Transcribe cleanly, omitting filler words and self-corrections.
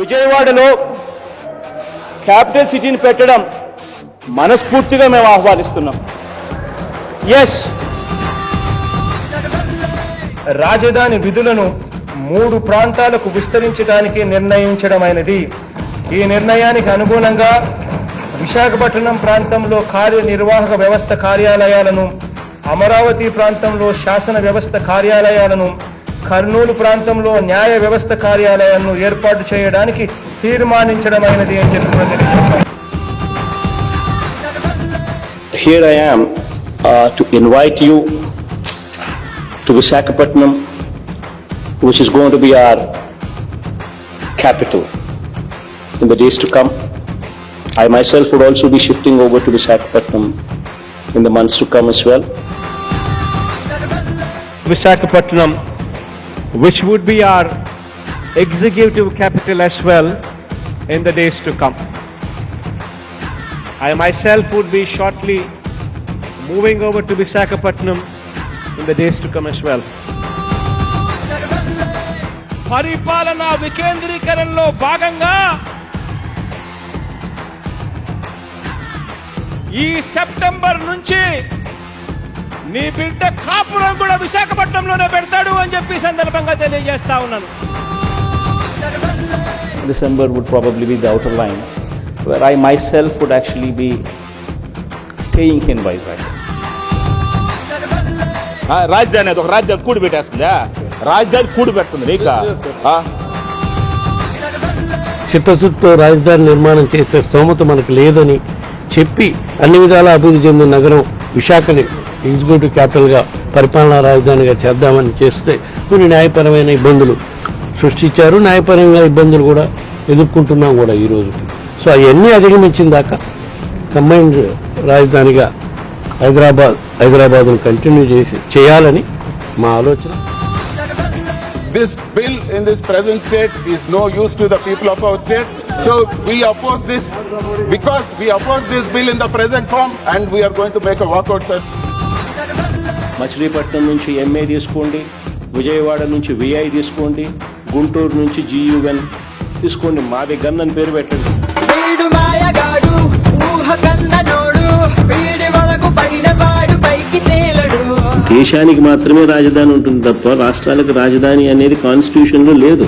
విజయవాడలో క్యాపిటల్ సిటీని పెట్టడం మనస్ఫూర్తిగా మేము ఆహ్వానిస్తున్నాం. ఎస్, రాజధాని విధులను 3 ప్రాంతాలకు విస్తరించడానికి నిర్ణయించడమైనది. ఈ నిర్ణయానికి అనుగుణంగా విశాఖపట్నం ప్రాంతంలో కార్యనిర్వాహక వ్యవస్థ కార్యాలయాలను, అమరావతి ప్రాంతంలో శాసన వ్యవస్థ కార్యాలయాలను, కర్నూలు ప్రాంతంలో న్యాయ వ్యవస్థ కార్యాలయాలను ఏర్పాటు చేయడానికి తీర్మానించడమైనది అని చెప్పి తెలియజేస్తాం. here I am to invite you to Visakhapatnam, which is going to be our capital in the days to come. I myself would also be shifting over to Visakhapatnam in the months to come as well. Visakhapatnam, which would be our executive capital as well in the days to come. I myself would be shortly moving over to Visakhapatnam in the days to come as well. పరిపాలన వికేంద్రీకరణలో భాగంగా ఈ September నుంచి నీ బిడ్డ కాపురం కూడా విశాఖపట్నంలోనే పెడతాడు అని చెప్పి సందర్భంగా తెలియజేస్తా ఉన్నాను. December would probably be the outer line, where I myself would actually be staying in Vizag. రాజధాని అది ఒక రాజధాని కూడి పెట్టేస్తుందా? రాజధాని కూడి పెడుతుంది నీక చిత్తశుద్ధితో రాజధాని నిర్మాణం చేసే స్తోమత మనకు లేదని చెప్పి అన్ని విధాలా అభివృద్ధి చెందిన నగరం విశాఖని ఎగ్జిక్యూటివ్ క్యాపిటల్గా పరిపాలనా రాజధానిగా చేద్దామని చేస్తే కొన్ని న్యాయపరమైన ఇబ్బందులు సృష్టించారు. న్యాయపరంగా ఇబ్బందులు కూడా ఎదుర్కొంటున్నాం కూడా ఈ రోజుకి. సో అవన్నీ అధిగమించిన దాకా కంబైన్డ్ రాజధానిగా హైదరాబాద్ను కంటిన్యూ చేయాలని మా ఆలోచన. This bill in this present state is no use to the people of our state. So we oppose this because we oppose this bill in the present form and we are going to make a walkout, sir. Machilipatnam నుంచి MA తీసుకోండి, విజయవాడ నుంచి VI తీసుకోండి, గుంటూరు నుంచి GUN తీసుకోండి, మాది gun అని పేరు పెట్టండి. దేశానికి మాత్రమే రాజధాని ఉంటుంది తప్ప రాష్ట్రాలకు రాజధాని అనేది కాన్స్టిట్యూషన్లో లేదు.